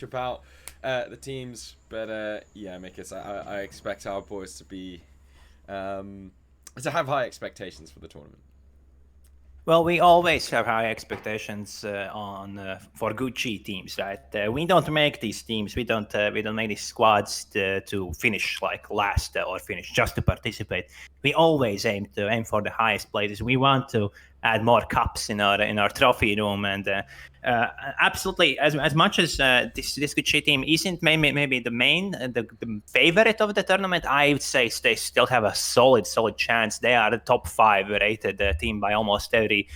about the teams, but yeah, Mikas, I expect our boys um, to have high expectations for the tournament. Well, we always have high expectations on for Gucci teams, right? We don't make these teams. We don't make these squads to finish like last or finish just to participate. We always aim for the highest places. We want to add more cups in our trophy room, and absolutely as much as this Gucci team isn't maybe the main the favorite of the tournament, I would say they still have a solid chance. They are the top 5 rated team by almost every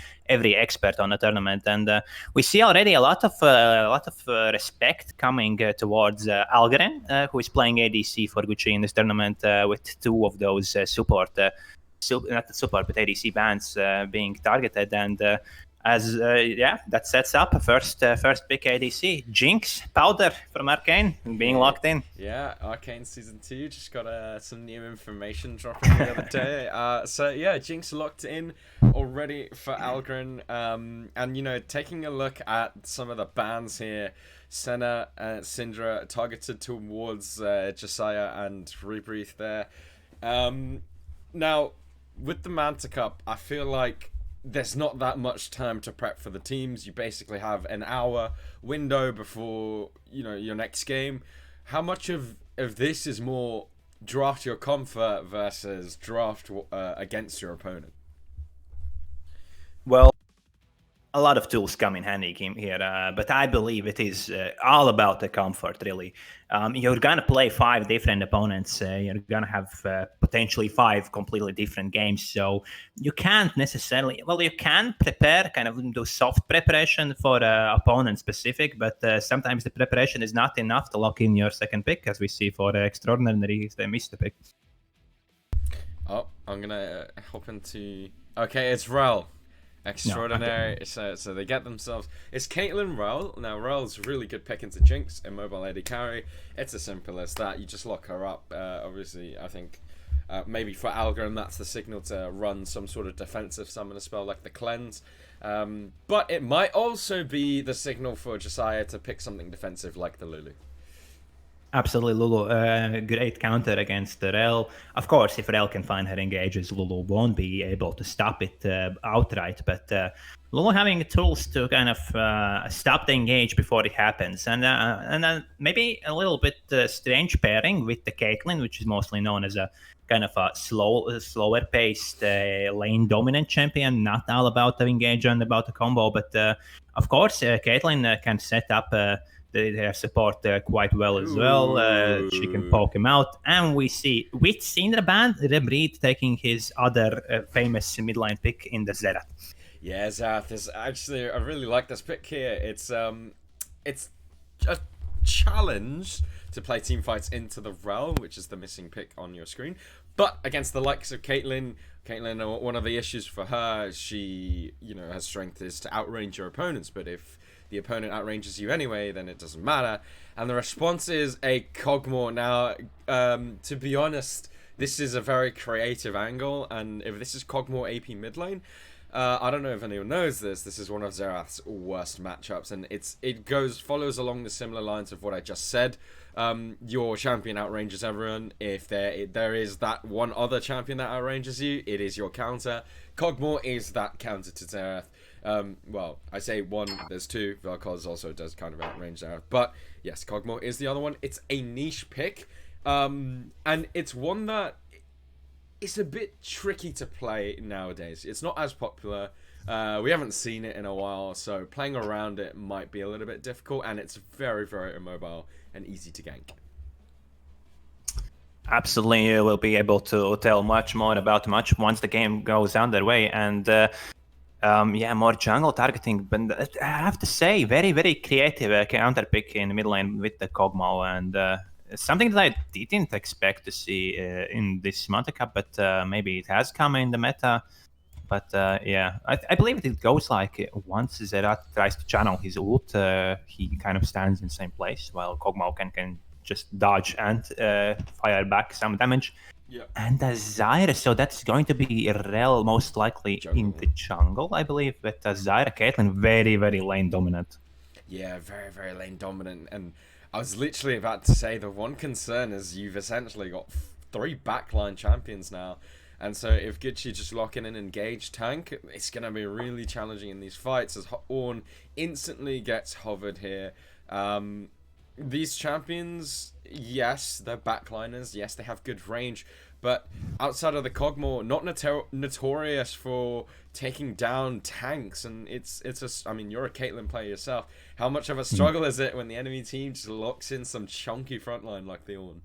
expert on the tournament, and we see already a lot of respect coming towards Algren, who is playing ADC for Gucci in this tournament with 2 of those not the support but ADC bans being targeted, and that sets up first pick ADC Jinx Powder from Arcane being locked in. Yeah, Arcane Season 2 just got some new information dropping the other day. So yeah, Jinx locked in already for Algren. And taking a look at some of the bans here, Senna and Syndra targeted towards Josiah and Rebreathe there. Now, with the Manta Cup, I feel like there's not that much time to prep for the teams. You basically have an hour window before your next game. How much of this is more draft your comfort versus draft against your opponent? Well, a lot of tools come in handy here, but I believe it is all about the comfort, really. You're going to play 5 different opponents. You're going to have potentially 5 completely different games. So you can't necessarily, you can prepare, kind of do soft preparation for opponent specific, but sometimes the preparation is not enough to lock in your second pick, as we see for Extraordinaries, they missed the pick. Oh, I'm going to hop into... Okay, it's Rel. Extraordinary. No, so they get themselves. It's Caitlyn Rel. Now Rel's really good pick into Jinx, Immobile AD carry. It's as simple as that. You just lock her up. Obviously, I think maybe for Algren that's the signal to run some sort of defensive summoner spell like the Cleanse. But it might also be the signal for Josiah to pick something defensive like the Lulu. Absolutely, Lulu. Great counter against Rel. Of course, if Rel can find her engages, Lulu won't be able to stop it outright. But Lulu having tools to kind of stop the engage before it happens. And then maybe a little bit strange pairing with the Caitlyn, which is mostly known as a kind of a slower paced lane dominant champion, not all about the engage and about the combo. But of course, Caitlyn can set up their support quite well as well. She can poke him out. And we see with Syndra ban, Rebreed taking his other famous midline pick in the Xerath. Yeah, Xerath is actually, I really like this pick here. It's a challenge to play team fights into the Rel, which is the missing pick on your screen. But against the likes of Caitlyn, one of the issues for her, she, her strength is to outrange your opponents. But if the opponent outranges you anyway, then it doesn't matter. And the response is a Kog'Maw. Now, to be honest, this is a very creative angle, and if this is Kog'Maw AP mid lane, I don't know if anyone knows this. This is one of Xerath's worst matchups, and it follows along the similar lines of what I just said. Your champion outranges everyone. If there is that one other champion that outranges you, it is your counter. Kog'Maw is that counter to Xerath. Well, I say one, there's 2. Vel'Koz also does kind of outrange Xerath. But yes, Kog'Maw is the other one. It's a niche pick. And it's one that it's a bit tricky to play nowadays. It's not as popular. We haven't seen it in a while, so playing around it might be a little bit difficult, and it's very, very immobile and easy to gank. Absolutely, we'll be able to tell much more about much once the game goes underway, and more jungle targeting. But I have to say, very, very creative counter pick in the mid lane with the Kog'Maw, and something that I didn't expect to see in this Manta Cup, but maybe it has come in the meta. But I believe it goes like once Xerath tries to channel his ult, he kind of stands in the same place while Kog'Maw can just dodge and fire back some damage. Yep. And Zyra, so that's going to be Rel most likely in the jungle, I believe. But Zyra, Caitlyn, very, very lane dominant. Yeah, very, very lane dominant. And I was literally about to say the one concern is you've essentially got three backline champions now. And so if Gucci just lock in and engage tank, it's going to be really challenging in these fights as Ornn instantly gets hovered here. These champions, yes, they're backliners. Yes, they have good range. But outside of the Kog'Maw, not notorious for taking down tanks. And I mean, you're a Caitlyn player yourself. How much of a struggle is it when the enemy team just locks in some chunky frontline like the Ornn?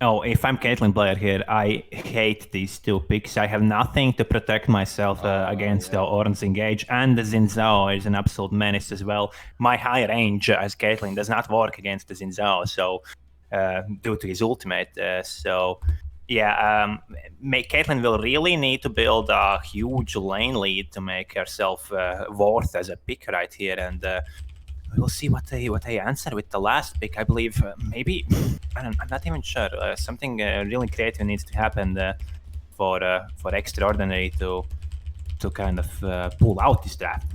Oh, if I'm Caitlyn player here, I hate these two picks. I have nothing to protect myself against the Ornn's engage, and the Xin Zhao is an absolute menace as well. My high range as Caitlyn does not work against the Xin Zhao, so due to his ultimate. Caitlyn will really need to build a huge lane lead to make herself worth as a pick right here, and we'll see what they answer with the last pick. I believe maybe I'm not even sure. Something really creative needs to happen for Extraordinary to kind of pull out this draft.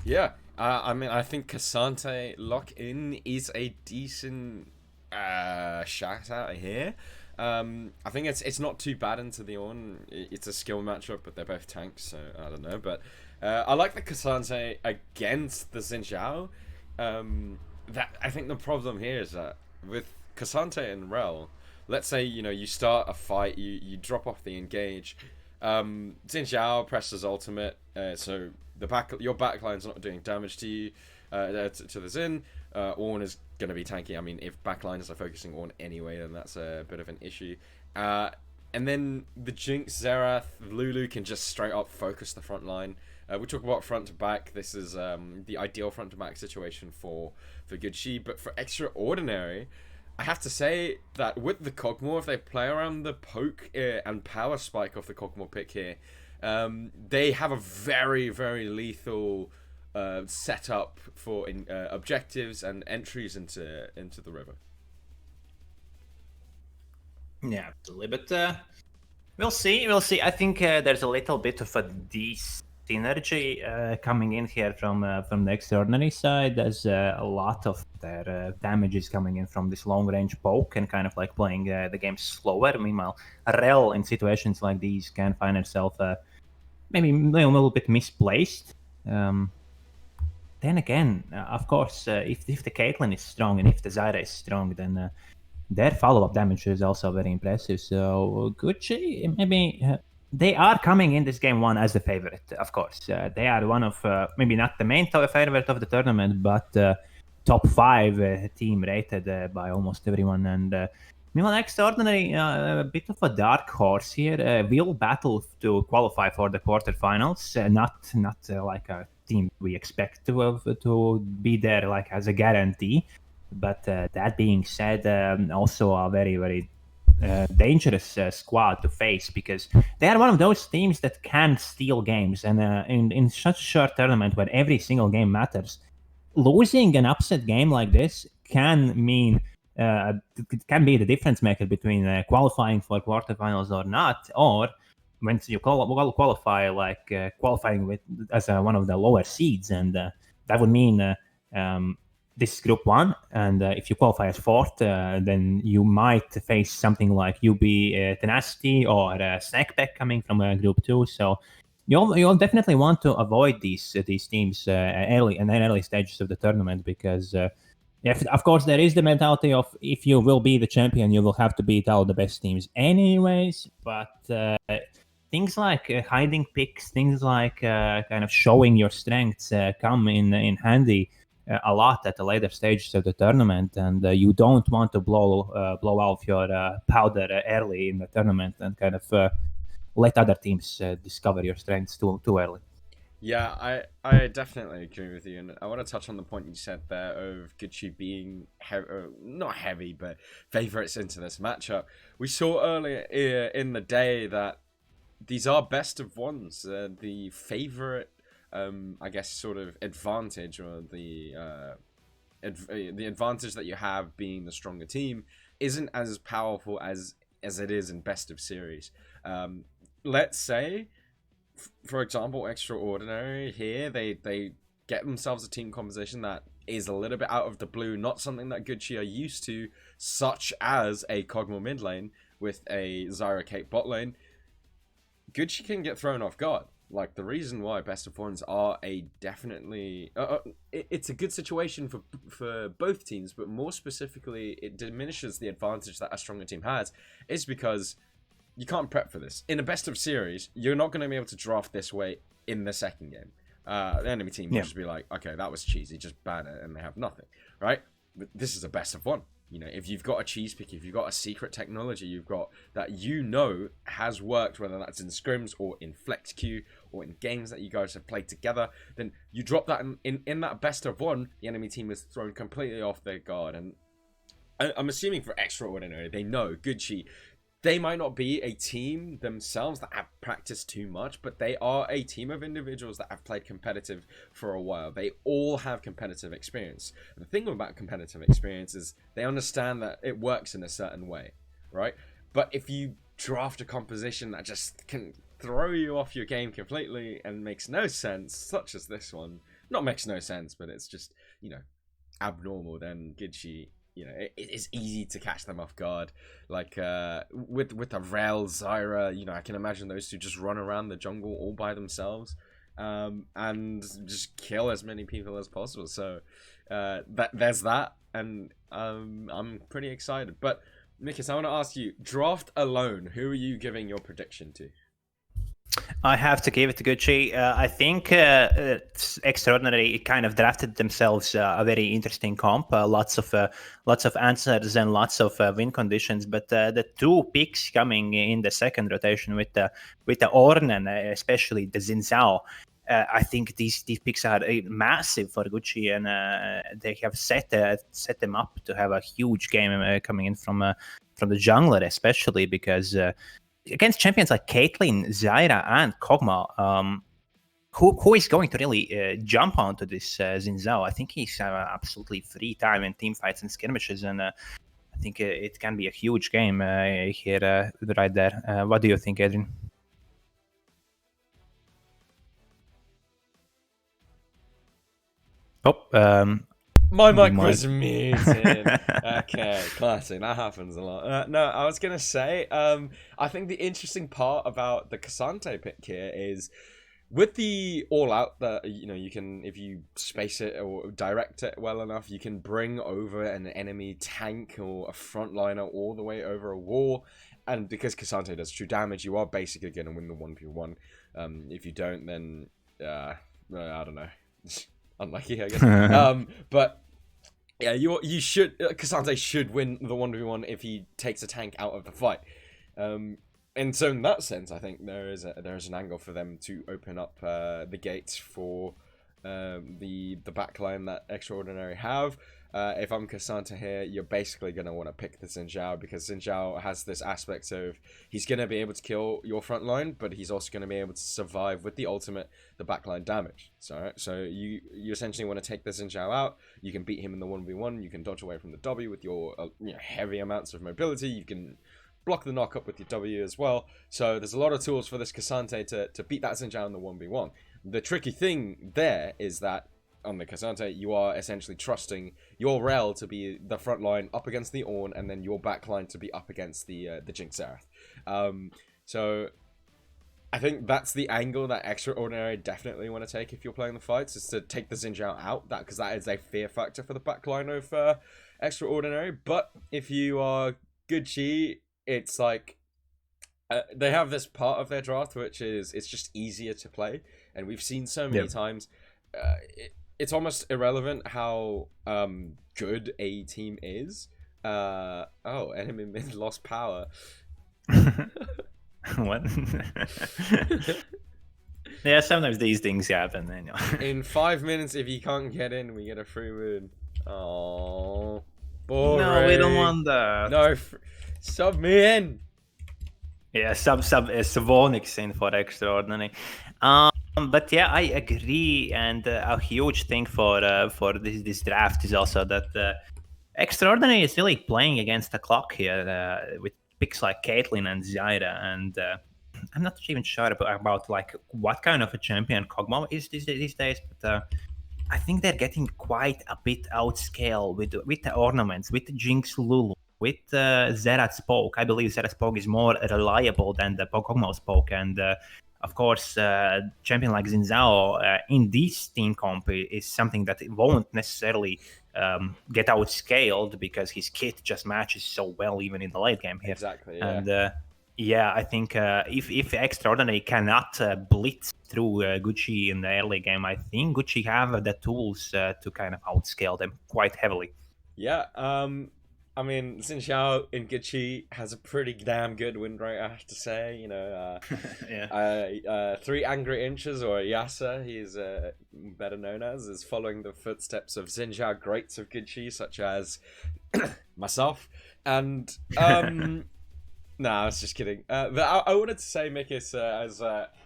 Yeah, I mean, I think Cassante lock-in is a decent shout out here. I think it's not too bad into the Ornn. It's a skill matchup, but they're both tanks, so I don't know. But I like the Cassante against the Xin Zhao. That I think the problem here is that with Cassante and Rel, let's say you start a fight, you drop off the engage. Xin Zhao presses ultimate, so your backline's not doing damage to you, to the Xin. Ornn is going to be tanky. I mean, if backliners are focusing Ornn anyway, then that's a bit of an issue. And then the Jinx, Xerath, Lulu can just straight up focus the front line. We talk about front to back. This is the ideal front to back situation for Gucci, but for Extraordinary, I have to say that with the Kog'Maw, if they play around the poke and power spike of the Kog'Maw pick here, they have a very, very lethal setup for objectives and entries into the river. Yeah, absolutely. But we'll see. I think there's a little bit of a synergy coming in here from the Extraordinary side. There's a lot of their damage is coming in from this long range poke and kind of like playing the game slower. Meanwhile, Rel in situations like these can find herself maybe a little bit misplaced. Then again, of course, if the Caitlyn is strong and if the Zyra is strong, then their follow-up damage is also very impressive. So Gucci, maybe they are coming in this game one as the favorite, of course. They are one of, maybe not the main favorite of the tournament, but top 5 team rated by almost everyone. And meanwhile, Extraordinary, a bit of a dark horse here. Will battle to qualify for the quarterfinals, not like a team we expect to be there like as a guarantee. But that being said, also a very, very dangerous squad to face, because they are one of those teams that can steal games. And in such a short tournament where every single game matters, losing an upset game like this can mean it can be the difference maker between qualifying for quarterfinals or not, or when you qualify, like qualifying with as one of the lower seeds, and that would mean this is group 1, and if you qualify as 4th, then you might face something like UB Tenacity or Snackback coming from group 2. So you'll definitely want to avoid these teams early stages of the tournament, because of course there is the mentality of if you will be the champion, you will have to beat all the best teams anyways. But things like hiding picks, things like kind of showing your strengths come in handy a lot at the later stages of the tournament, and you don't want to blow off your powder early in the tournament and kind of let other teams discover your strengths too early. Yeah, I definitely agree with you, and I want to touch on the point you said there of Gucci being not heavy, but favorites into this matchup. We saw earlier in the day that these are best of ones. The favorite, I guess, sort of advantage, or the advantage that you have being the stronger team, isn't as powerful as it is in best of series. Let's say, for example, Extraordinary here, they get themselves a team composition that is a little bit out of the blue, not something that Gucci are used to, such as a Kog'Maw mid lane with a Zyra Kate bot lane, Gucci can get thrown off guard. Like, the reason why best of ones are a definitely it's a good situation for both teams, but more specifically it diminishes the advantage that a stronger team has, is because you can't prep for this. In a best of series, you're not going to be able to draft this way in the second game. The enemy team will just be like, okay, that was cheesy, just ban it, and they have nothing, right? But this is a best of one. You know, if you've got a cheese pick, if you've got a secret technology you've got that has worked, whether that's in scrims or in flex queue or in games that you guys have played together, then you drop that in that best of one, the enemy team is thrown completely off their guard. And I'm assuming for Extraordinary, they know Gucci. They might not be a team themselves that have practiced too much, but they are a team of individuals that have played competitive for a while. They all have competitive experience. The thing about competitive experience is they understand that it works in a certain way, right? But if you draft a composition that just can throw you off your game completely and makes no sense, such as this one, not makes no sense, but it's just, you know, abnormal, then Gucci, you know, it's easy to catch them off guard. Like with a Rel, Zyra, you know, I can imagine those two just run around the jungle all by themselves, and just kill as many people as possible. So there's that, and I'm pretty excited. But Mikis, I want to ask you, draft alone, who are you giving your prediction to? I have to give it to Gucci. I think Extraordinary kind of drafted themselves a very interesting comp. Lots of answers and lots of win conditions. But the two picks coming in the second rotation with the Ornn and especially the Xin Zhao, I think these picks are massive for Gucci, and they have set them up to have a huge game coming in from the jungler, especially because. Against champions like Caitlyn, Zyra, and Kog'Maw, who is going to really jump onto this Xin Zhao? I think he's absolutely free time in team fights and skirmishes, and I think it can be a huge game here, right there. What do you think, Adrian? Oh, my mic was muted. Okay, classic. That happens a lot. No, I was gonna say, I think the interesting part about the K'Sante pick here is with the all out that, you know, you can, if you space it or direct it well enough, you can bring over an enemy tank or a frontliner all the way over a wall. And because K'Sante does true damage, you are basically gonna win the 1v1. If you don't, then I don't know. Unlucky, I guess. But yeah, you should, K'Sante should win the 1v1 if he takes a tank out of the fight. And so in that sense, I think there is an angle for them to open up the gates for the backline that Extraordinary have. If I'm K'Sante here, you're basically going to want to pick the Xin Zhao, because Xin Zhao has this aspect of he's going to be able to kill your front line, but he's also going to be able to survive with the ultimate, the backline damage. So you essentially want to take the Xin Zhao out. You can beat him in the 1v1. You can dodge away from the W with your heavy amounts of mobility. You can block the knock up with your W as well. So there's a lot of tools for this K'Sante to beat that Xin Zhao in the 1v1. The tricky thing there is that on the K'Sante, you are essentially trusting your Rel to be the front line up against the Ornn, and then your back line to be up against the Jinx Xerath. So I think that's the angle that Extraordinary definitely want to take if you're playing the fights, is to take the Xin Zhao out, because that is a fear factor for the back line of Extraordinary. But if you are Gucci, it's like they have this part of their draft which is it's just easier to play, and we've seen so many times it's almost irrelevant how good a team is. Enemy mid lost power. What? Yeah, sometimes these things happen. Anyway. In 5 minutes, if you can't get in, we get a free moon. Oh, boring. No, we don't want that. No, sub me in. Yeah, sub Savonix in for Extraordinary. But yeah, I agree, and a huge thing for this draft is also that Extraordinary is really playing against the clock here with picks like Caitlyn and Zyra, and I'm not even sure about like what kind of a champion Kog'Maw is these days, but I think they're getting quite a bit outscaled with the ornaments, with the Jinx Lulu, with Zerat's poke. I believe Zerat's poke is more reliable than the Pokemon's poke, and of course, champion like Zinzao in this team comp is something that won't necessarily get outscaled because his kit just matches so well even in the late game here. Exactly. Yeah. And yeah, I think if Extraordinary cannot blitz through Gucci in the early game, I think Gucci have the tools to kind of outscale them quite heavily. Yeah. I mean, Xin Xiao in Gucci has a pretty damn good win rate, I have to say. Yeah. 3 Angry Inches, or Yasa, he's better known as, is following the footsteps of Xin Xiao greats of Gucci, such as myself. And no, I was just kidding. But I wanted to say, Mikis,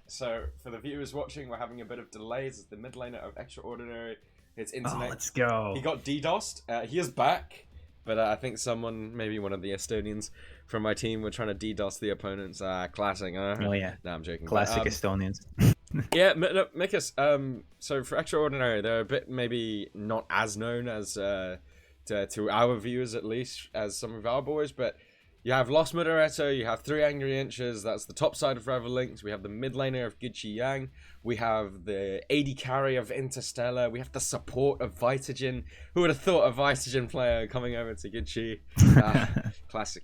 so for the viewers watching, we're having a bit of delays as the mid laner of Extraordinary. His internet. Let's go. He got DDoSed. He is back, but I think someone, maybe one of the Estonians from my team, were trying to DDoS the opponents. Classic. Oh yeah. No, I'm joking. Classic Estonians. Yeah, Mikis. So for Extraordinary, they're a bit maybe not as known as to our viewers, at least, as some of our boys, but. You have Lost Moderato, you have 3 Angry Inches, that's the top side of Revelinks. We have the mid laner of Gucci Yang. We have the AD carry of Interstellar. We have the support of Vitagen. Who would have thought a Vitagen player coming over to Gucci? Classic.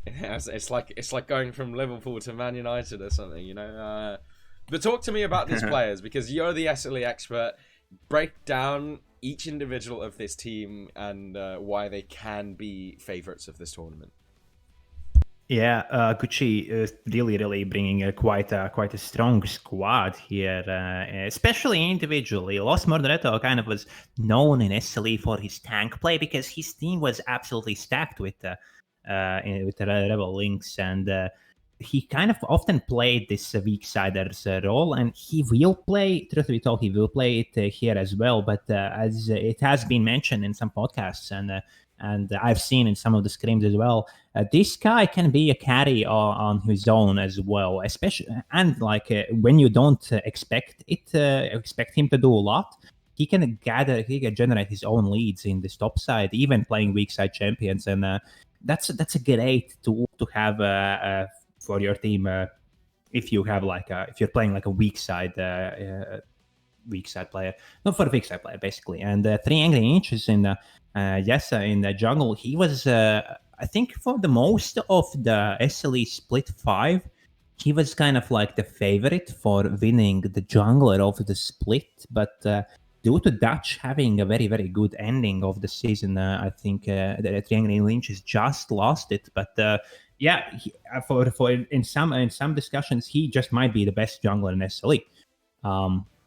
It's like going from Liverpool to Man United or something, you know? But talk to me about these players, because you're the SLE expert. Break down each individual of this team and why they can be favorites of this tournament. Yeah, Gucci is really bringing quite a strong squad here, especially individually. Lost Mordreto kind of was known in SLE for his tank play because his team was absolutely stacked with the Rebel Links, and he kind of often played this weak siders role, and he will play. Truth be told, he will play it here as well. But as it has been mentioned in some podcasts, and I've seen in some of the scrims as well, this guy can be a carry on his own as well, especially and like when you don't expect him to do a lot. He can generate his own leads in this top side, even playing weak side champions, and that's a great tool to have for your team if you have if you're playing like a weak side player, not for a weak side player basically. And 3 Angry Inches in in the jungle, he was I think for the most of the SLE split 5, he was kind of like the favorite for winning the jungler of the split, but due to Dutch having a very good ending of the season, I think the 3 Angry Inches just lost it. But for in some discussions, he just might be the best jungler in SLE.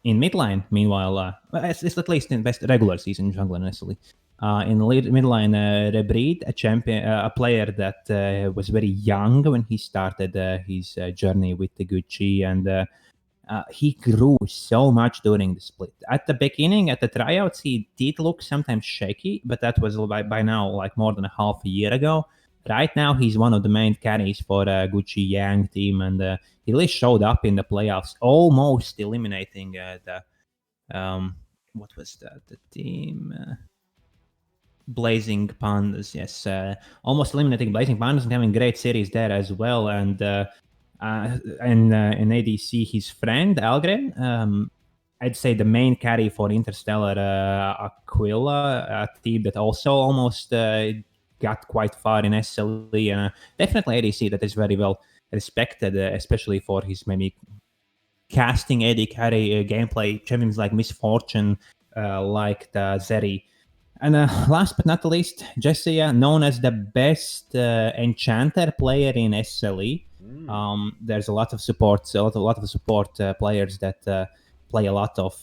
In midline, meanwhile, it's at least in best regular season jungler in SLE. In midline, Rebreed, a player that was very young when he started his journey with the Gucci, and he grew so much during the split. At the beginning, at the tryouts, he did look sometimes shaky, but that was by now like more than a half a year ago. Right now, he's one of the main carries for Gucci Yang team, and he really showed up in the playoffs, almost eliminating the what was that? The team. Blazing Pandas, yes, almost eliminating Blazing Pandas and having great series there as well. And in ADC, his friend Algren, I'd say the main carry for Interstellar, Aquila, a team that also almost got quite far in SLE, and definitely ADC that is very well respected, especially for his maybe casting AD carry gameplay. Champions like Misfortune, like the Zeri. And last but not least, Jessia, known as the best enchanter player in SLE. There's a lot of support, a lot of support players that play a lot of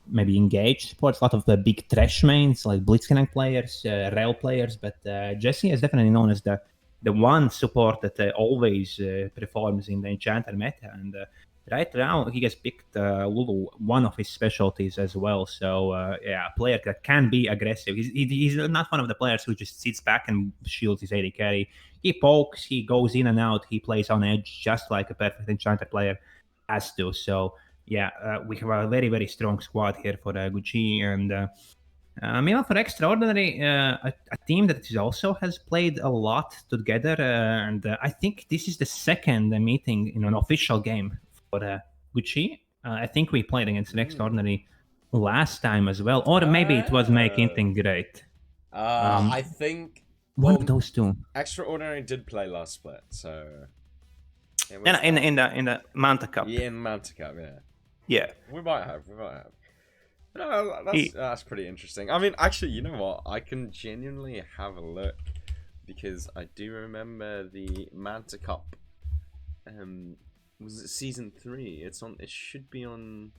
maybe engaged supports, a lot of the big trash mains like Blitzcrank players, rail players. But Jessia is definitely known as the one support that always performs in the enchanter meta, and right now he has picked Lulu, one of his specialties as well. So a player that can be aggressive. He's not one of the players who just sits back and shields his AD carry. He pokes, he goes in and out, he plays on edge just like a perfect enchanter player has to. So we have a very, very strong squad here for Gucci. And meanwhile, for Extraordinary, a team that also has played a lot together. And I think this is the second meeting in an official game for Gucci. I think we played against an Extraordinary last time as well. Or maybe it was Make Integrate. I think one of those two. Extraordinary did play last split, so in the Manta Cup. Yeah, in Manta Cup, yeah. Yeah. We might have. No, that's pretty interesting. I mean, actually, you know what? I can genuinely have a look because I do remember the Manta Cup. Was it season 3? It should be on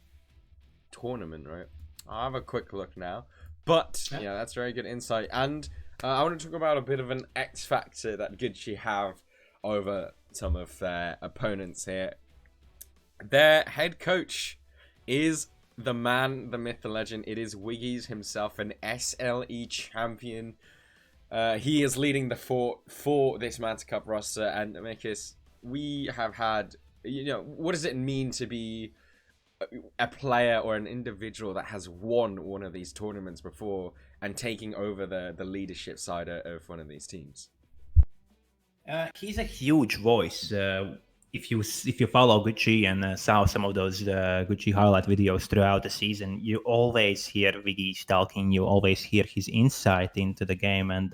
tournament, right? I'll have a quick look now. But yeah, that's very good insight. And I want to talk about a bit of an X factor that Gucci have over some of their opponents here. Their head coach is the man, the myth, the legend. It is Wiggies himself, an SLE champion. He is leading the fort for this Manta Cup roster. And Mikis, we have had, what does it mean to be a player or an individual that has won one of these tournaments before and taking over the leadership side of one of these teams? He's a huge voice. If you follow Gucci and saw some of those Gucci highlight videos throughout the season, you always hear Wiggy talking. You always hear his insight into the game, and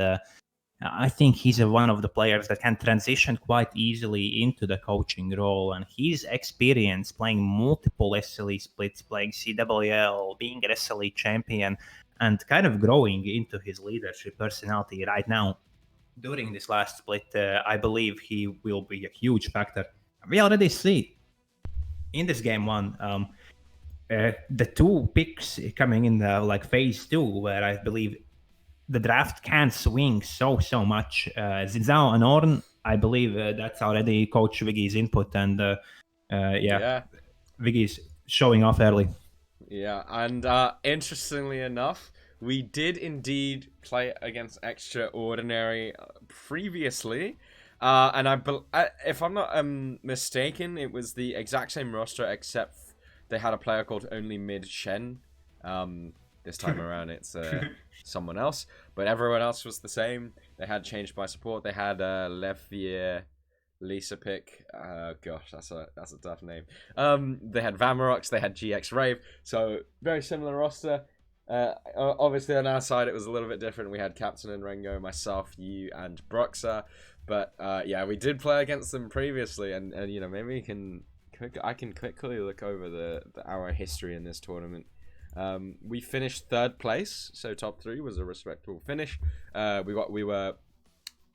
I think he's one of the players that can transition quite easily into the coaching role. And his experience playing multiple SLE splits, playing CWL, being an SLE champion, and kind of growing into his leadership personality right now during this last split, I believe he will be a huge factor. We already see in this game 1 the 2 picks coming in the phase 2, where I believe the draft can swing so much. Zizao and Orn, I believe that's already Coach Wiggy's input, and Wiggy's showing off early. Yeah, and interestingly enough, we did indeed play against Extraordinary previously. And if I'm not mistaken, it was the exact same roster, except they had a player called Only Mid Shen. This time around, it's someone else, but everyone else was the same. They had changed by support. They had Levier, Lisa Pick. Gosh, that's a tough name. They had Vamarox. They had GX Rave. So very similar roster. Obviously on our side it was a little bit different. We had Captain and Rengo, myself, you, and Broxa. But yeah, we did play against them previously, and maybe I can quickly look over our history in this tournament. We finished 3rd place, so top 3 was a respectable finish. We were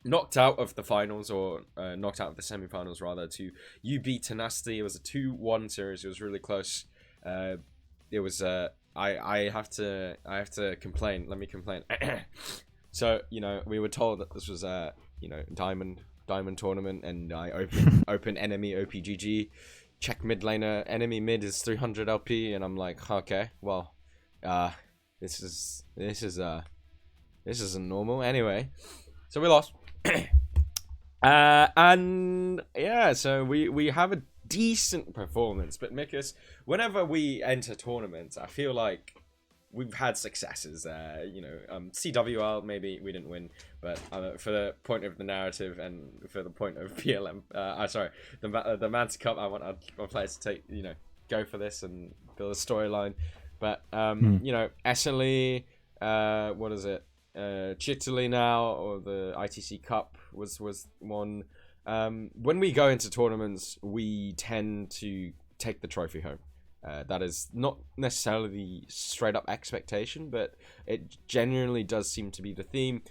knocked out of the finals, or knocked out of the semi-finals rather, to UB Tenacity. It was a 2-1 series. It was really close. It was I have to complain. Let me complain. So we were told that this was a diamond tournament, and I open enemy OPGG. Check mid laner, enemy mid is 300 LP, and I'm like, okay, well, this isn't normal. Anyway, so we lost. And yeah, so we have a decent performance, but Mikus, whenever we enter tournaments, I feel like we've had successes. CWL, maybe we didn't win, but for the point of the narrative and for the point of PLM, the Manta Cup, I want our players to go for this and build a storyline. But SLE, what is it? Chitali now, or the ITC Cup was one. When we go into tournaments, we tend to take the trophy home. That is not necessarily the straight up expectation, but it genuinely does seem to be the theme.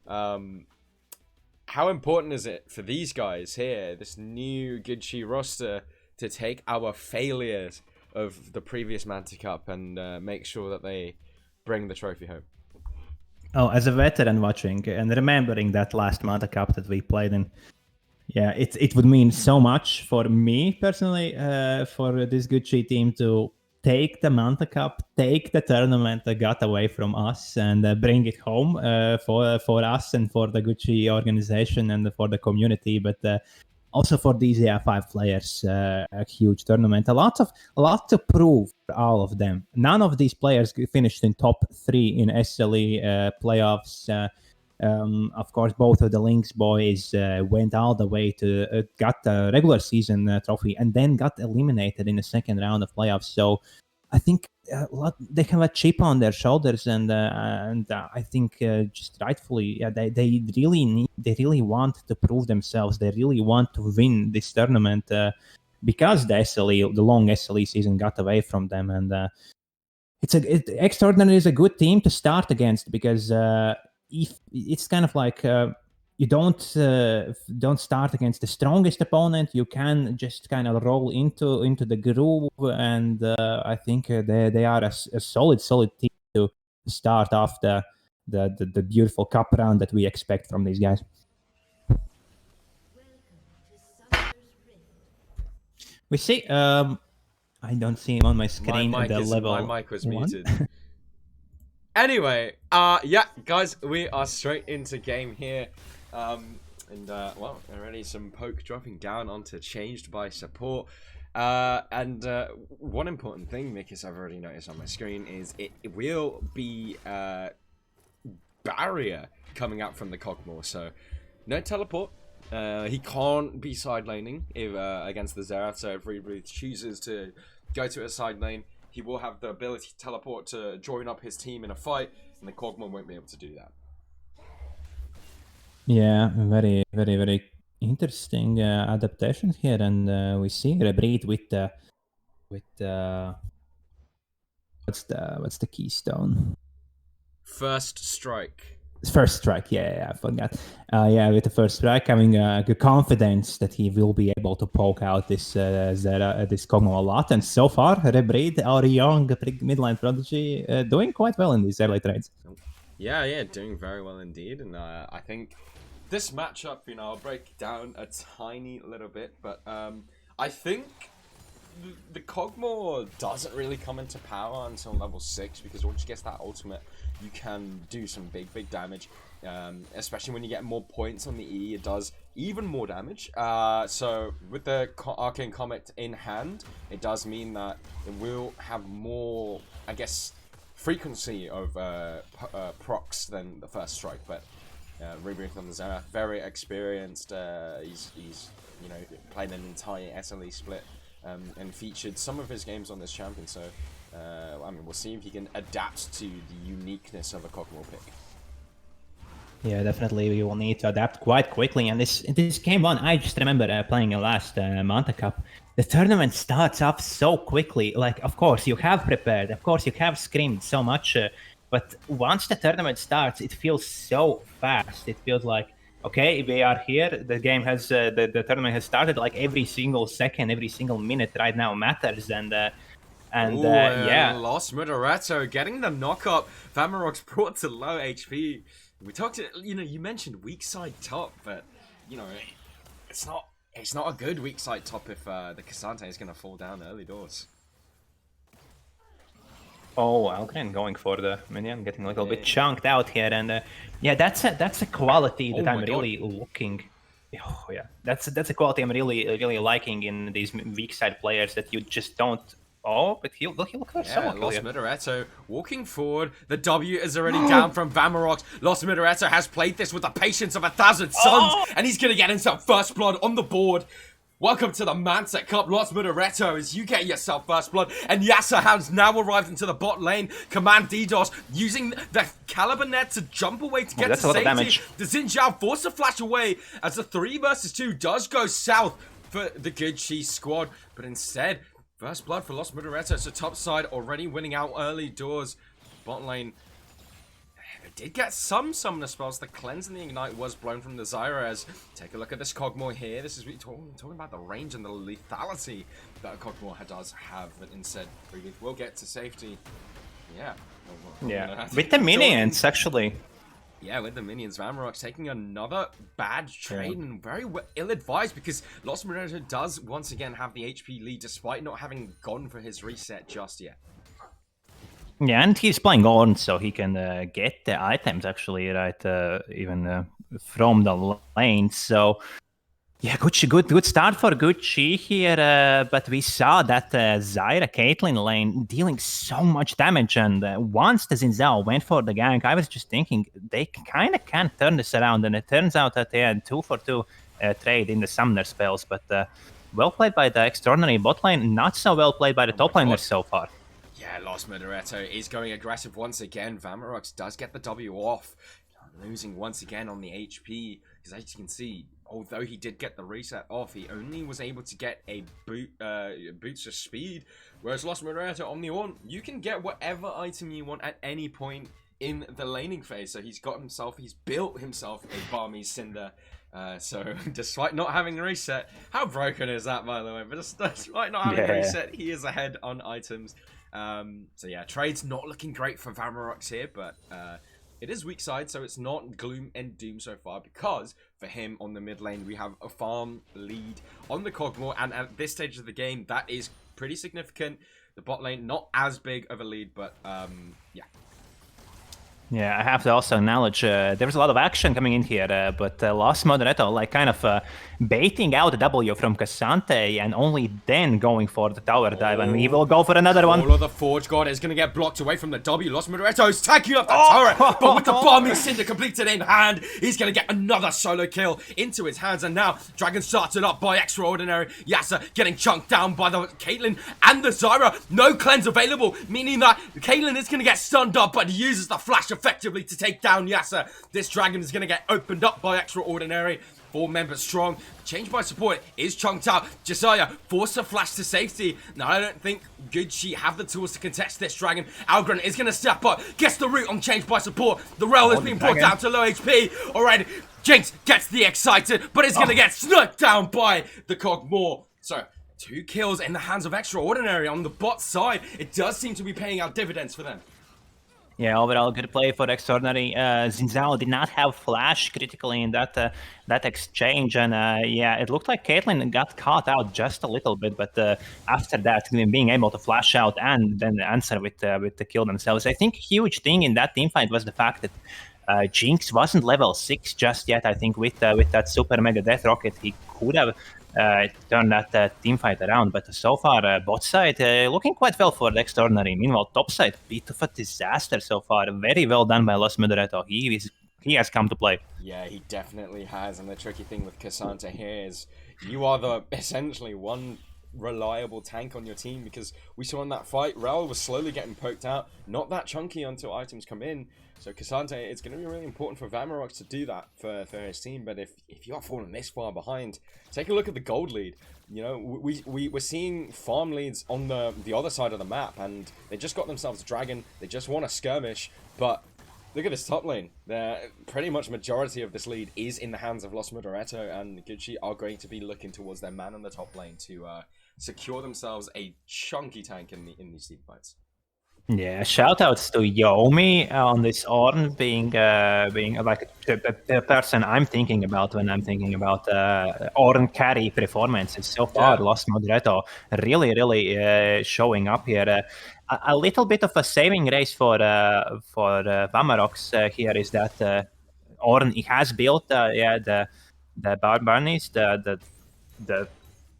How important is it for these guys here, this new Gucci roster, to take our failures of the previous Manta Cup and make sure that they bring the trophy home? Oh, as a veteran watching and remembering that last Manta Cup that we played in, yeah, it would mean so much for me personally, for this Gucci team to take the Manta Cup, take the tournament that got away from us, and bring it home for us and for the Gucci organization and for the community. But also for these 5 players, a huge tournament. A lot to prove for all of them. None of these players finished in top 3 in SLE playoffs. Of course, both of the Lynx boys went all the way to got the regular season trophy and then got eliminated in the second round of playoffs. So I think they have a chip on their shoulders, and I think just rightfully, they really want to prove themselves. They really want to win this tournament because the long SLE season got away from them, and Extraordinary is a good team to start against because if it's kind of like you don't start against the strongest opponent. You can just kind of roll into the groove, and I think they are a solid team to start off the beautiful cup round that we expect from these guys. We see. I don't see him on my screen. My mic was muted. Anyway, yeah, guys, we are straight into game here. Well, already some poke dropping down onto changed by support. One important thing, Mikus, I've already noticed on my screen, is it will be barrier coming out from the Cogmore. So, no teleport. He can't be side laning against the Xerath. So if Rebreathe chooses to go to a side lane, he will have the ability to teleport to join up his team in a fight, and the Cogmore won't be able to do that. Yeah, very, very, very interesting adaptations here, and we see Rebreathe with what's the keystone? First strike. First strike, yeah, I forgot. With the first strike, having the confidence that he will be able to poke out this Cogmo a lot, and so far, Rebreathe, our young midline prodigy, doing quite well in these early trades. Yeah, doing very well indeed, and I think this matchup, I'll break down a tiny little bit, but I think the Cogmore doesn't really come into power until level 6, because once you get that ultimate, you can do some big damage, especially when you get more points on the E. It does even more damage. So with the Arcane Comet in hand, it does mean that it will have more, I guess, frequency of procs than the first strike. But Rebreathe on the Xerath, very experienced. He's played an entire SLE split and featured some of his games on this champion. So we'll see if he can adapt to the uniqueness of a Cogmore pick. Yeah, definitely we will need to adapt quite quickly. And this game one, I just remember playing a last Manta Cup. The tournament starts off so quickly. Like, of course, you have prepared. Of course, you have screamed so much. But once the tournament starts, it feels so fast. It feels like, okay, we are here. The game has, the tournament has started. Like every single second, every single minute right now matters. Yeah. Lost Moderato getting the knock up. Vamarock's brought to low HP. We talked to, you mentioned weak side top, but, it's not a good weak side top if the Cassante is going to fall down early doors. Oh, Algren going for the minion, getting a little bit chunked out here, and yeah, that's a quality that I'm really looking. Oh yeah, that's a quality I'm really liking in these weak side players, that you just don't. Oh, but he'll look so Lost Moderato walking forward. The W is already down from Vamarox. Lost Moderato has played this with the patience of 1,000 suns, and he's gonna get himself first blood on the board. Welcome to the Manta Cup, Lost Moderato, as you get yourself first blood. And Yasser has now arrived into the bot lane. Command DDoS using the Caliber net to jump away to get to safety. The Xin Zhao forced to flash away as the 3 versus 2 does go south for the Good Cheese squad. But instead, first blood for Lost Moderato. So top side already winning out early doors. Bot lane, they did get some summoner spells. The Cleanse and the Ignite was blown from the Zyra. As take a look at this Cogmore here. This is talking about the range and the lethality that a Cogmore does have. But instead, Rebreathe will get to safety. Yeah. With the minions, actually. Yeah, with the minions, Vamarock taking another bad trade and very ill-advised, because Lost Moderato does once again have the HP lead despite not having gone for his reset just yet. Yeah, and he's playing on, so he can get the items actually, right, even from the lane. So Yeah, good start for Gucci here, but we saw that Zyra Caitlyn lane dealing so much damage, and once the Xin Zhao went for the gank, I was just thinking they kind of can turn this around, and it turns out that they had 2-for-2 trade in the summoner spells, but well played by the Extraordinary bot lane, not so well played by the top laners so far. Yeah, Lost Moderato is going aggressive once again. Vamarox does get the W off, losing once again on the HP, because as you can see, although he did get the reset off, he only was able to get a boots of speed, whereas Lost Moderato on the Ornn, you can get whatever item you want at any point in the laning phase. So he's built himself a Barmy Cinder. So despite not having a reset, how broken is that, by the way? But despite not having a reset, he is ahead on items. So yeah, trade's not looking great for Vamarox here, but it is weak side, so it's not gloom and doom so far, because for him on the mid lane, we have a farm lead on the Kog'Maw, and at this stage of the game, that is pretty significant. The bot lane, not as big of a lead, but yeah. Yeah, I have to also acknowledge there was a lot of action coming in here, but Lost Moderato like kind of baiting out the W from Cassante and only then going for the tower dive, and we will go for another one. All of the Forge God is going to get blocked away from the W. Lost Moderato is taking up the turret, but with the Barmy Cinder completed in hand, he's going to get another solo kill into his hands, and now Dragon started up by Extraordinary. Yasa getting chunked down by the Caitlyn and the Zyra. No cleanse available, meaning that Caitlyn is going to get stunned up, but he uses the flash effectively to take down Yasa. This dragon is going to get opened up by Extraordinary. 4 members strong. Change by support is chunked out. Josiah forced a flash to safety. Now, I don't think Gucci have the tools to contest this dragon. Algren is going to step up. Gets the root on change by support. The Rel has been brought down to low HP. Alright, Jinx gets the excited, but is going to get sniped down by the Kog'Maw. So, 2 kills in the hands of Extraordinary on the bot side. It does seem to be paying out dividends for them. Yeah, overall good play for Extraordinary. Xin Zhao did not have flash critically in that exchange, and yeah, it looked like Caitlyn got caught out just a little bit, but after that, being able to flash out and then answer with the kill themselves. I think huge thing in that teamfight was the fact that Jinx wasn't level 6 just yet. I think with that super mega death rocket, he could have turn that team fight around, but so far bot side looking quite well for the Extraordinary. Meanwhile, top side, bit of a disaster so far. Very well done by Lost Moderato. He has come to play. Yeah, he definitely has, and the tricky thing with Cassante here is you are the essentially one reliable tank on your team, because we saw in that fight, Rel was slowly getting poked out, not that chunky until items come in. So Cassante, it's going to be really important for Vamarox to do that for his team, but if you are falling this far behind, take a look at the gold lead. You know, we're seeing farm leads on the other side of the map, and they just got themselves a dragon, they just want a skirmish, but look at this top lane. Pretty much majority of this lead is in the hands of Lost Moderato, and Gucci are going to be looking towards their man on the top lane to secure themselves a chunky tank in these team fights. Yeah, shoutouts to Yomi on this Ornn being like the person I'm thinking about when I'm thinking about Ornn carry performances so far. Yeah. Lost Moderato really showing up here. A little bit of a saving race for Vamarox here is that Ornn has built the Barbarnies,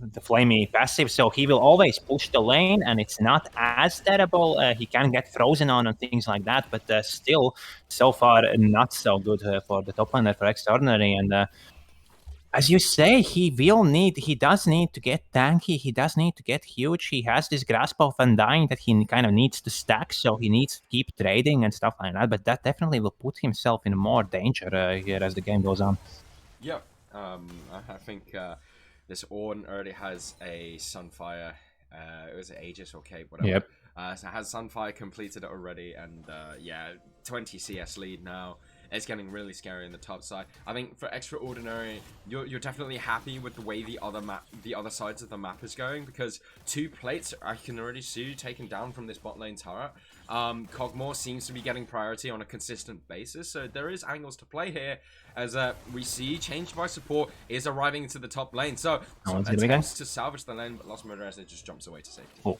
the flamey passive, so he will always push the lane, and it's not as terrible. He can get frozen on and things like that, but still, so far, not so good for the top laner for Extraordinary. And as you say, he does need to get tanky, he does need to get huge. He has this grasp of Undying that he kind of needs to stack, so he needs to keep trading and stuff like that, but that definitely will put himself in more danger here as the game goes on. Yeah, I think this Ornn already has a Sunfire. It was Aegis or Cape, whatever. Yep. So it has Sunfire completed it already, and yeah, 20 CS lead now. It's getting really scary in the top side. I think for Extraordinary, you're definitely happy with the way the other sides of the map is going, because 2 plates I can already see taken down from this bot lane turret. Kog'Maw seems to be getting priority on a consistent basis, so there is angles to play here, as we see change by support is arriving into the top lane. So attempts to salvage the lane, but Lost Moderato just jumps away to safety.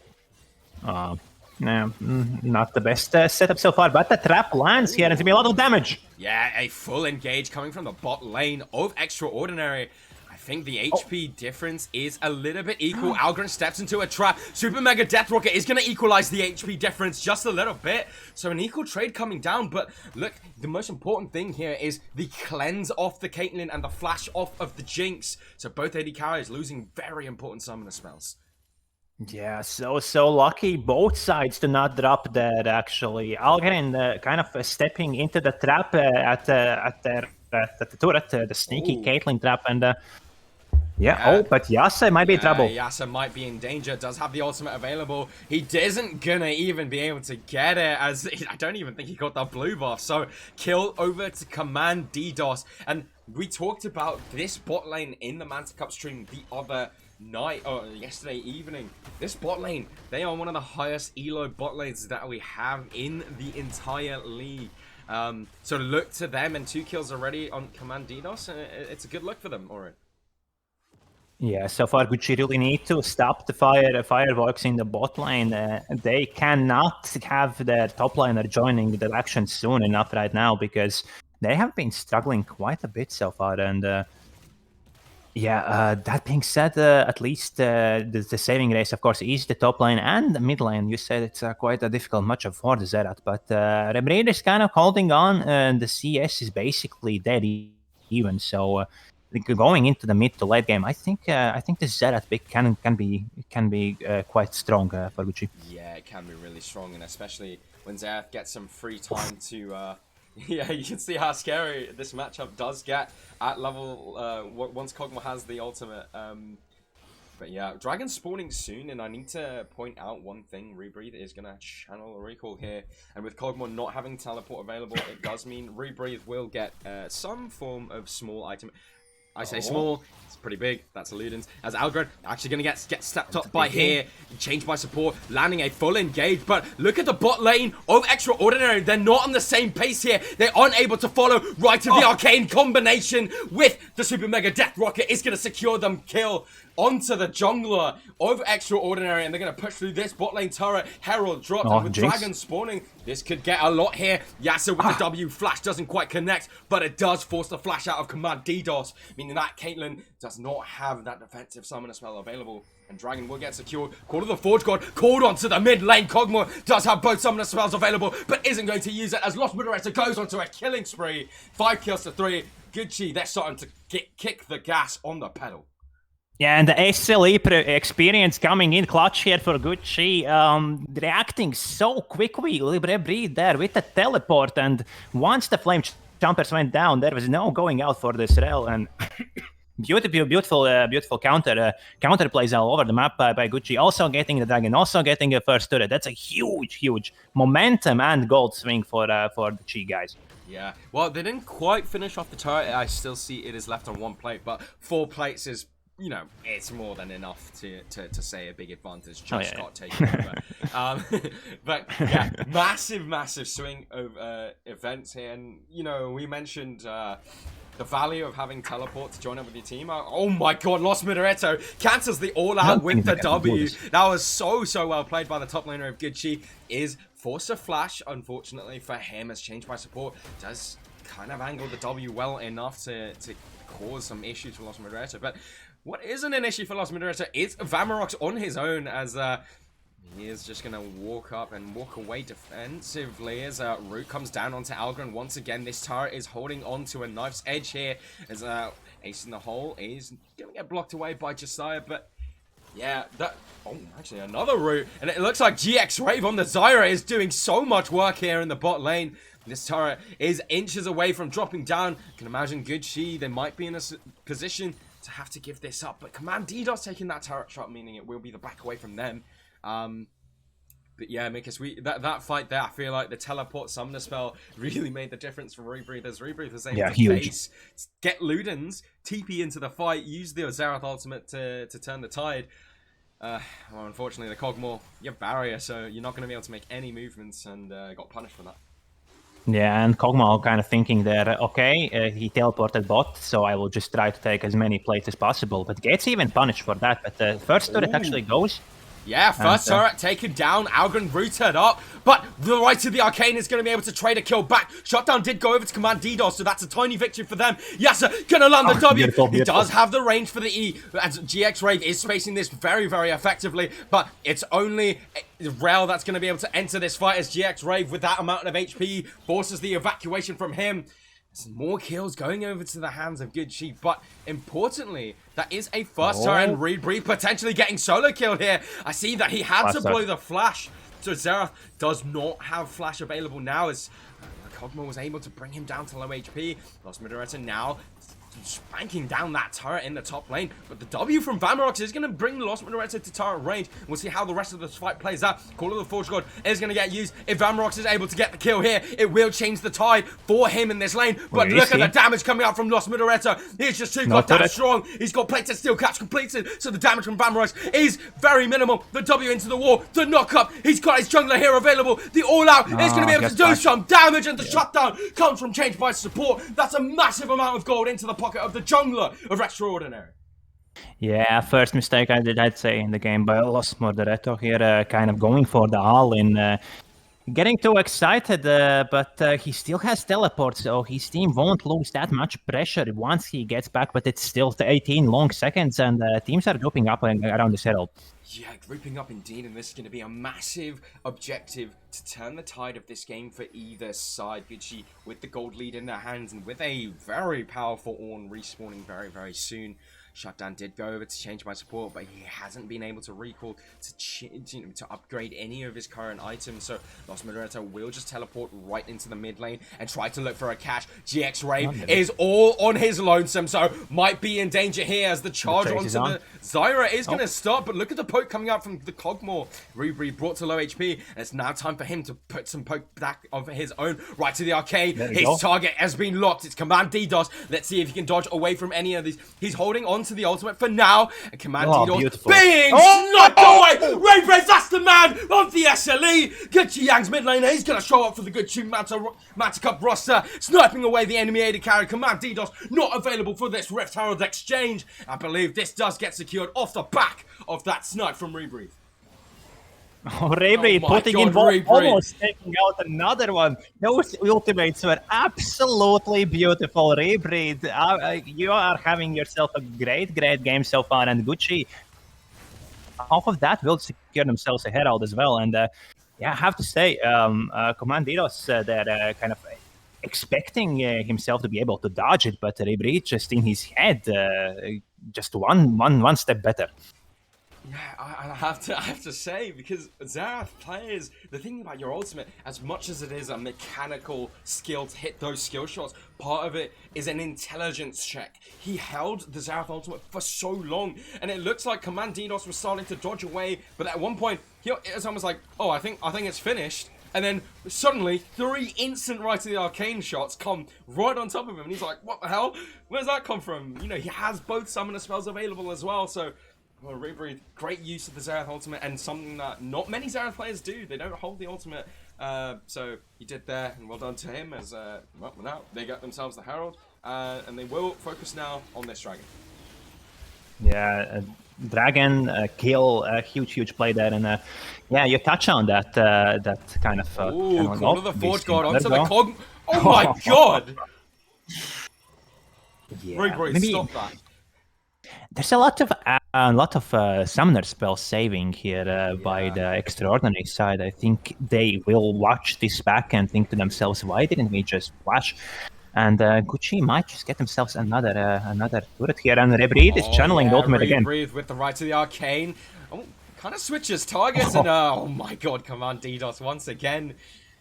Oh. No, not the best setup so far, but the trap lands here and it's gonna be a lot of damage. Yeah, a full engage coming from the bot lane of Extraordinary. I think the HP difference is a little bit equal. Algren steps into a trap. Super Mega Death Rocket is going to equalize the HP difference just a little bit. So an equal trade coming down. But look, the most important thing here is the cleanse off the Caitlyn and the flash off of the Jinx. So both AD carriers losing very important summoner spells. Yeah, so lucky both sides to not drop that. Actually, Algren kind of stepping into the trap at the turret, the sneaky Caitlyn trap, and but Yasuo might be in trouble. Yasuo might be in danger. Does have the ultimate available. He isn't gonna even be able to get it, as I don't even think he got that blue buff. So kill over to Command DDoS, and we talked about this bot lane in the Manta Cup stream the other night or yesterday evening. This bot lane, they are one of the highest elo bot lanes that we have in the entire league. So look to them, and 2 kills already on Command DDoS, and it's a good look for them, Orin. Yeah, so far Gucci really need to stop the fireworks in the bot lane. They cannot have their top laner joining the action soon enough right now, because they have been struggling quite a bit so far. And that being said, at least the saving race, of course, is the top lane and the mid lane. You said it's quite a difficult matchup for the Zerat, but Rebreed is kind of holding on, and the CS is basically dead even. So going into the mid to late game, I think the Zerat pick can be quite strong for Gucci. Yeah, it can be really strong, and especially when Zerat gets some free time to. Yeah, you can see how scary this matchup does get at level once Kog'Maw has the ultimate. But yeah, Dragon spawning soon, and I need to point out one thing. Rebreathe is going to channel a recall here, and with Kog'Maw not having teleport available, it does mean Rebreathe will get some form of small item. I say small, it's pretty big, that's Ludens. As Algren actually going to get stepped up by here, changed by support, landing a full engage. But look at the bot lane of Extraordinary, they're not on the same pace here. They aren't able to follow right to the arcane combination with the Super Mega Death Rocket. Is going to secure them kill onto the jungler of Extraordinary, and they're going to push through this bot lane turret. Herald dropped, and with Jinx. Dragon spawning, this could get a lot here. Yasuo with the W flash doesn't quite connect, but it does force the flash out of Command DDoS, meaning that Caitlyn does not have that defensive summoner spell available, and Dragon will get secured. Call of the Forge God called onto the mid lane. Kog'Maw does have both summoner spells available, but isn't going to use it, as Lost Moderator goes onto a killing spree. 5 kills to 3. Gucci, they're starting to kick the gas on the pedal. Yeah, and the SLE experience coming in clutch here for Gucci, reacting so quickly. Rebreathe there with the teleport, and once the flame jumpers went down, there was no going out for this rel, and beautiful counter plays all over the map by Gucci. Also getting the dragon, also getting a first turret. That's a huge momentum and gold swing for the Chi guys. Yeah, well, they didn't quite finish off the turret. I still see it is left on 1 plate, but 4 plates is, you know, it's more than enough to say a big advantage just got taken over. But yeah, massive swing of events here. And, you know, we mentioned the value of having teleport to join up with your team. Oh my god, Lost Moderator cancels the all-out with the W. That was so well played by the top laner of Gucci. Is forced a flash, unfortunately for him, as changed by support. Does kind of angle the W well enough to cause some issues for Lost Moderator. But what isn't an issue for Lost Moderator is Vamarox on his own, as he is just going to walk up and walk away defensively as Root comes down onto Algren. Once again, this turret is holding on to a knife's edge here, as Ace in the hole is going to get blocked away by Josiah. But yeah, actually another Root, and it looks like GX Rave on the Zyra is doing so much work here in the bot lane. This turret is inches away from dropping down. You can imagine Gucci, they might be in a position to have to give this up, but Command DDoS taking that turret shot, meaning it will be the back away from them. But yeah, Mikas, that fight there, I feel like the teleport summoner spell really made the difference for Rebreathe, as Rebreathe was able to get Ludens, TP into the fight, use the Xerath ultimate to turn the tide. Well, unfortunately, the Kog'Maw, you have barrier, so you're not going to be able to make any movements, and got punished for that. Yeah, and Kog'Maw kind of thinking that, okay, he teleported bot, so I will just try to take as many plates as possible, but gets even punished for that. But the first turret actually goes. Yeah, first turret taken down, Algren rooted up, but the right to the Arcane is going to be able to trade a kill back. Shutdown did go over to Command DDoS, so that's a tiny victory for them. Yasser gonna land the W. Beautiful. He does have the range for the E, as GX Rave is spacing this very, very effectively, but it's only Rel that's going to be able to enter this fight as GX Rave with that amount of HP forces the evacuation from him. Some more kills going over to the hands of Good Chi, but importantly, that is a first turret and Rebreathe potentially getting solo killed here. I see that he had to blow the flash, so Xerath does not have flash available now as Kog'Maw was able to bring him down to low HP. Lost Midoretta now spanking down that turret in the top lane, but the W from Vamarox is going to bring Lost Midoretta to turret range. We'll see how the rest of this fight plays out. Call of the Forge God is going to get used. If Vamarox is able to get the kill here, it will change the tide for him in this lane, but look at the damage coming out from Lost Midoretta. He's just too goddamn strong. He's got plated steel catch completed, so the damage from Vamarox is very minimal. The W into the wall, the knock up, he's got his jungler here available. The all out is going to be able to do some damage, and the shutdown comes from change by support. That's a massive amount of gold into the pocket of the jungler of Extraordinary. Yeah, first mistake I'd say in the game by Lost Moderetto here, kind of going for the all-in, getting too excited, but he still has teleport, so his team won't lose that much pressure once he gets back, but it's still 18 long seconds, and teams are grouping up around the herald. Yeah, grouping up indeed, and this is going to be a massive objective to turn the tide of this game for either side. Gucci with the gold lead in their hands and with a very powerful Ornn respawning very, very soon. Shutdown did go over to change my support, but he hasn't been able to recall to upgrade any of his current items. So Lost Midoretta will just teleport right into the mid lane and try to look for a cache. GX Rave is all on his lonesome, so might be in danger here as the charge onto the Zyra is going to stop. But look at the poke coming out from the Kog'Maw. Rebreathe brought to low HP, and it's now time for him to put some poke back of his own right to the arcade. His target has been locked. It's Command DDoS. Let's see if he can dodge away from any of these. He's holding on to the ultimate for now, and Command DDoS being sniped away. Rebreathe, that's the man of the SLE. Gucci Yang's mid laner, he's going to show up for the Gucci Manta Cup roster, sniping away the enemy AD carry. Command DDoS not available for this Rift Herald exchange. I believe this does get secured off the back of that snipe from Rebreathe. Oh, Rebreathe putting in almost taking out another one. Those ultimates were absolutely beautiful. Rebreathe, you are having yourself a great game so far, and Gucci, off of that, will secure themselves a herald as well. And yeah, I have to say, Command DDoS, they're kind of expecting himself to be able to dodge it, but Rebreathe just in his head, just one step better. Yeah, I have to say, because Xerath players, the thing about your ultimate, as much as it is a mechanical skill to hit those skill shots, part of it is an intelligence check. He held the Xerath ultimate for so long, and it looks like Command DDoS was starting to dodge away, but at one point, it's almost like, oh, I think it's finished. And then suddenly, 3 instant right to the arcane shots come right on top of him, and he's like, what the hell? Where's that come from? You know, he has both summoner spells available as well, so well, Rebreathe, great use of the Xerath ultimate, and something that not many Xerath players do. They don't hold the ultimate, so he did there, and well done to him as, well, now they got themselves the Herald, and they will focus now on this Dragon. Yeah, Dragon kill, huge play there, and yeah, you touch on that kind of. Ooh, Call of the Forge God onto the Cog. Oh my god! Yeah, Rebreathe, stop that. There's a lot of summoner spell saving here by the Extraordinary side. I think they will watch this back and think to themselves, why didn't we just flash? And Gucci might just get themselves another turret here, and Rebreathe is channeling the ultimate again. Rebreathe with the right to the arcane. Oh, kind of switches targets, and oh my god, Command DDoS once again.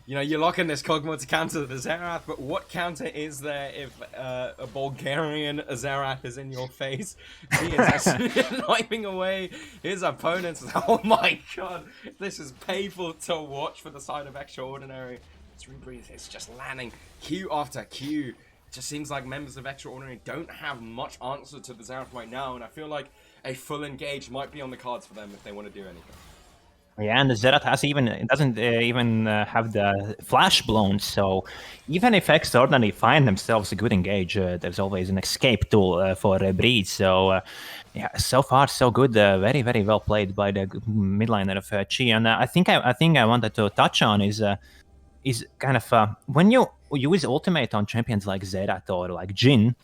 You know, you're locking this Kog'Maw to counter the Xerath, but what counter is there if a Bulgarian Xerath is in your face? He is sniping away his opponents. Oh my god, this is painful to watch for the side of Extraordinary. Rebreathe is just landing Q after Q. It just seems like members of Extraordinary don't have much answer to the Xerath right now, and I feel like a full engage might be on the cards for them if they want to do anything. Yeah, and the Zerat doesn't even have the flash blown. So even if Extraordinary find themselves a good engage, there's always an escape tool for Breed. So yeah, so far so good. Very very well played by the midliner of Chi. And I think I wanted to touch on is kind of when you use ultimate on champions like Zerat or like Jin,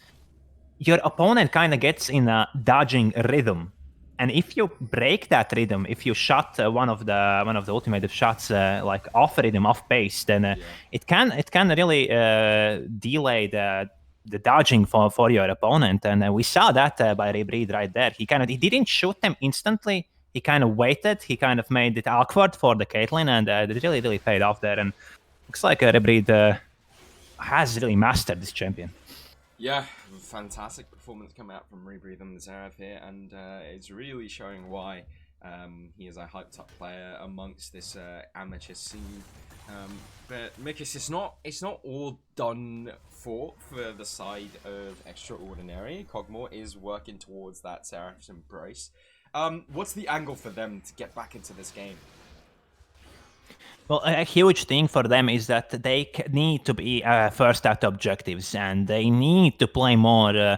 your opponent kind of gets in a dodging rhythm, and if you break that rhythm, if you shot one of the ultimate shots like off rhythm, off pace, then it can really delay the dodging for your opponent. And we saw that by Rebreed right there. He didn't shoot them instantly. He kind of waited. He kind of made it awkward for the Caitlyn, and it really paid off there. And looks like Rebreed has really mastered this champion. Yeah, fantastic performance coming out from Rebreathe and the Zerath here, and it's really showing why he is a hyped up player amongst this amateur scene. But Mikis, it's not all done for the side of Extraordinary. Cogmore is working towards that Zerath's embrace. What's the angle for them to get back into this game? Well, a huge thing for them is that they need to be first at objectives, and they need to play more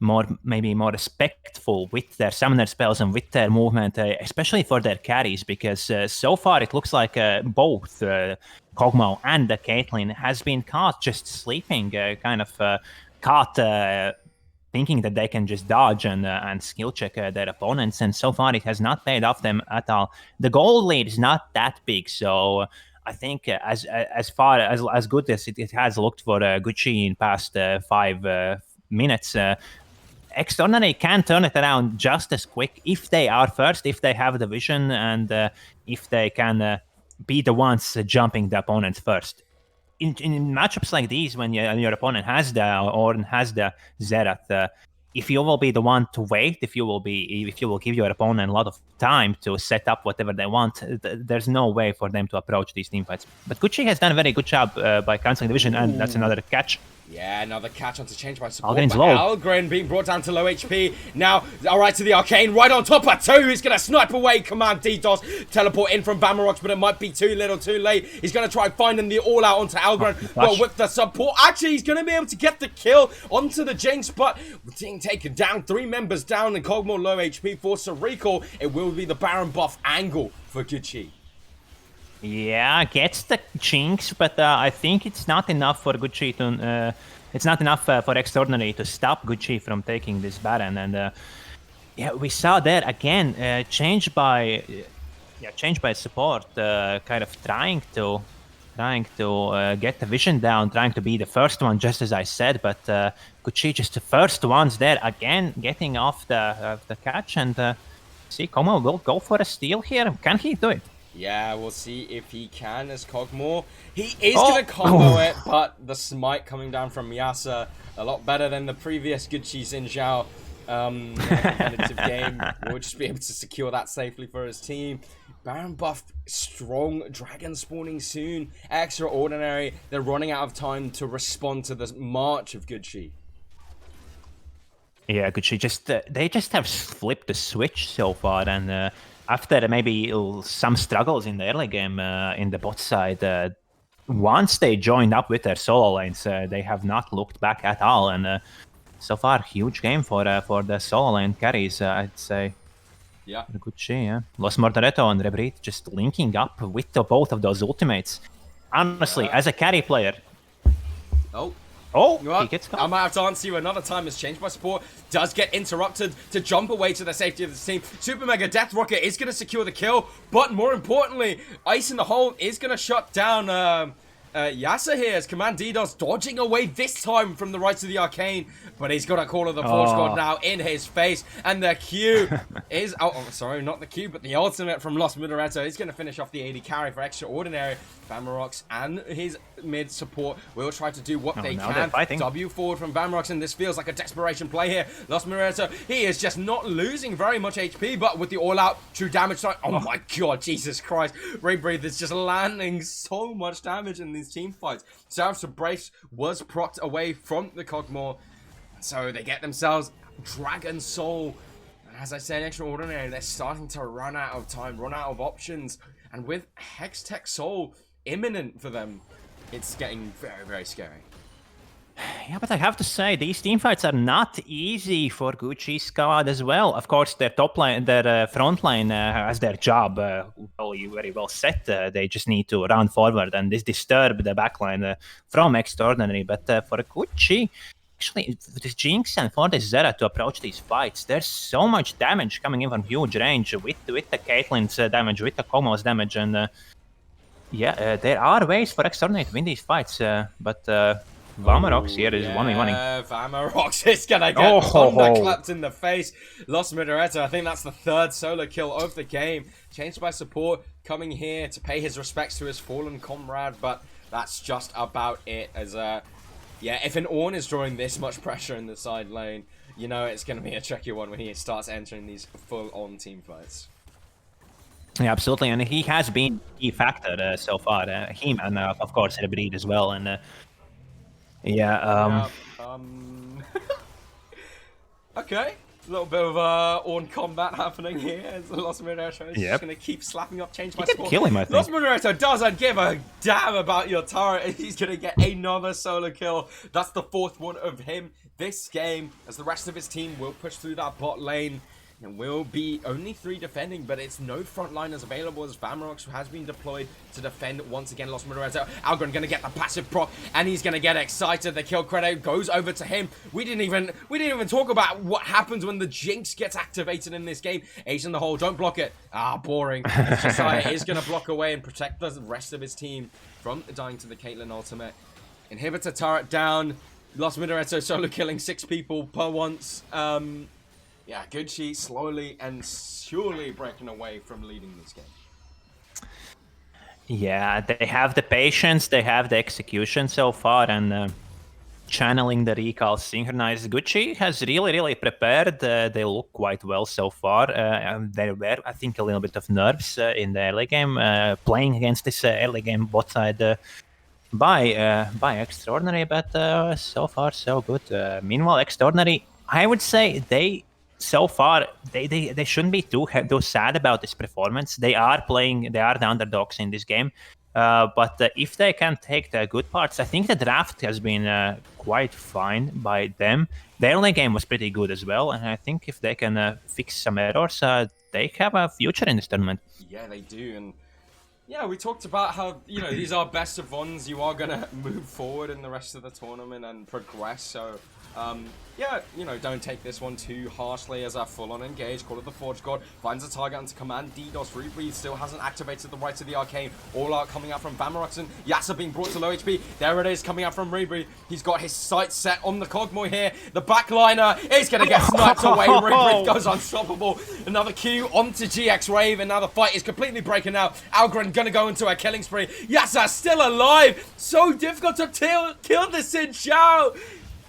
respectful with their summoner spells and with their movement, especially for their carries, because so far it looks like both Kog'Maw and the Caitlyn has been caught just sleeping, caught thinking that they can just dodge and skill check their opponents, and so far it has not paid off them at all. The goal lead is not that big, so I think as good as it has looked for Gucci in past 5 minutes, Extraordinary can turn it around just as quick if they are first, if they have the vision, and if they can be the ones jumping the opponent first. In matchups like these, when your opponent has the Zerath, if you will be the one to wait, if you will give your opponent a lot of time to set up whatever they want, there's no way for them to approach these teamfights. But Gucci has done a very good job by canceling the vision, and that's another catch. Yeah, another catch on to change by support. Algren's low. Algren being brought down to low HP. Now, alright to the Arcane, right on top of 2. He's going to snipe away Command DDoS. Teleport in from Bamarox, but it might be too little too late. He's going to try finding the all-out onto Algren. But with the support, actually, he's going to be able to get the kill onto the Jinx, but being taken down. 3 members down and Cogmore low HP. Force a recall. It will be the Baron buff angle for Gucci. Yeah, gets the Jinx, but I think it's not enough for Gucci to... it's not enough for Extraordinary to stop Gucci from taking this Baron. And yeah, we saw there again, changed by support, kind of trying to get the vision down, trying to be the first one, just as I said. But Gucci just the first ones there again, getting off the catch, and see, Como will go for a steal here. Can he do it? Yeah, we'll see if he can as Cogmore. He is going to combo it, but the smite coming down from Yasa, a lot better than the previous Gucci Xin Zhao competitive game. We'll just be able to secure that safely for his team. Baron buff, strong dragon spawning soon. Extraordinary. They're running out of time to respond to the march of Gucci. Yeah, Gucci they just have flipped the switch so far, and after maybe some struggles in the early game in the bot side, once they joined up with their solo lanes, they have not looked back at all. And so far, huge game for the solo lane carries, I'd say. Yeah. Gucci, yeah. Los Mortareto and Rebreed just linking up with both of those ultimates. Honestly, as a carry player... Oh, he gets caught. I might have to answer you another time. As changed by support does get interrupted to jump away to the safety of the team. Super Mega Death Rocket is going to secure the kill, but more importantly, Ice in the Hole is going to shut down Yasa here as Command DDoS dodging away this time from the right of the Arcane, but he's got a Call of the Force God now in his face, and the Q is... sorry, not the Q, but the ultimate from Los Mudareto is going to finish off the AD carry for Extraordinary. Bamarox and his mid support will try to do what they can. W forward from Bamarox, and this feels like a desperation play here. Los Mudareto, he is just not losing very much HP, but with the all-out true damage side... Oh my god, Jesus Christ. Rebreathe is just landing so much damage in these team fights. Zerath's Embrace was procced away from the Cogmore, so they get themselves Dragon Soul. And as I said, Extraordinary, they're starting to run out of time, run out of options. And with Hex Tech Soul imminent for them, it's getting very, very scary. Yeah, but I have to say, these teamfights are not easy for Gucci's squad as well. Of course, their top line, their front line has their job very well set. They just need to run forward and disturb the back line from Extraordinary. But for Gucci, actually, for this Jinx and for this Zera to approach these fights, there's so much damage coming in from huge range with the Caitlyn's damage, with the Komo's damage. And there are ways for Extraordinary to win these fights, but... Vamarox here is 1v1ing. Vamarox is gonna get thunderclapped in the face. Lost Midoretta, I think that's the third solo kill of the game. Changed by support, coming here to pay his respects to his fallen comrade, but that's just about it. As if an Ornn is drawing this much pressure in the side lane, you know it's gonna be a tricky one when he starts entering these full-on team fights. Yeah, absolutely, and he has been a key factor so far. Him and of course Rebreed as well, and. Okay, a little bit of Ornn combat happening here as Lost Midoretta is just going to keep slapping up, change my score. Kill him, I think. Lost Midoretta doesn't give a damn about your turret. He's going to get another solo kill. That's the fourth one of him this game, as the rest of his team will push through that bot lane. And will be only 3 defending, but it's no frontliners available as Vamarox has been deployed to defend once again. Lost Midoretta. Algren gonna get the passive proc, and he's gonna get excited. The kill credit goes over to him. We didn't even talk about what happens when the Jinx gets activated in this game. Ace in the hole, don't block it. Boring. Josiah is gonna block away and protect the rest of his team from dying to the Caitlyn ultimate. Inhibitor turret down. Lost Midoretta solo killing 6 people per once. Yeah, Gucci slowly and surely breaking away from leading this game. Yeah, they have the patience, they have the execution so far, and channeling the recall synchronized. Gucci has really prepared. They look quite well so far. And there were, I think, a little bit of nerves in the early game, playing against this early game bot side by Extraordinary, but so far so good. Meanwhile, Extraordinary, I would say so far, they shouldn't be too sad about this performance. They are the underdogs in this game. But if they can take the good parts, I think the draft has been quite fine by them. The early game was pretty good as well, and I think if they can fix some errors, they have a future in this tournament. Yeah, they do, and yeah, we talked about how, you know, these are best of ones. You are going to move forward in the rest of the tournament and progress, so... yeah, you know, don't take this one too harshly as a full-on engage. Call of the Forge God finds a target onto command. DDoS Rebreathe still hasn't activated the right to the arcane. All out coming out from Vamarox, and Yasa being brought to low HP. There it is, coming out from Rebreathe. He's got his sights set on the Cogmoy here. The backliner is going to get sniped away. Rebreathe goes unstoppable. Another Q onto GX Rave, and now the fight is completely breaking out. Algren going to go into a killing spree. Yasa still alive. So difficult to kill this Xin Xiao.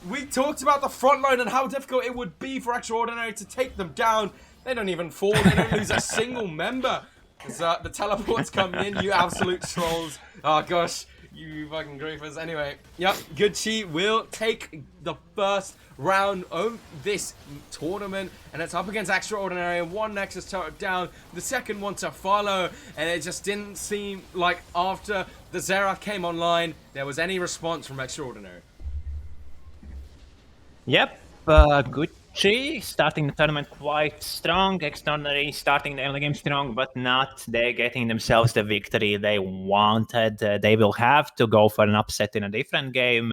We talked about the front line and how difficult it would be for Extraordinary to take them down. They don't even fall. They don't lose a single member. As the teleports come in, you absolute trolls. Oh, gosh. You fucking griefers. Anyway, yep, Gucci will take the first round of this tournament. And it's up against Extraordinary, and one Nexus turret down. The second one to follow. And it just didn't seem like after the Zera came online, there was any response from Extraordinary. Yep, Gucci starting the tournament quite strong. Extraordinary starting the early game strong, but not they getting themselves the victory they wanted. They will have to go for an upset in a different game.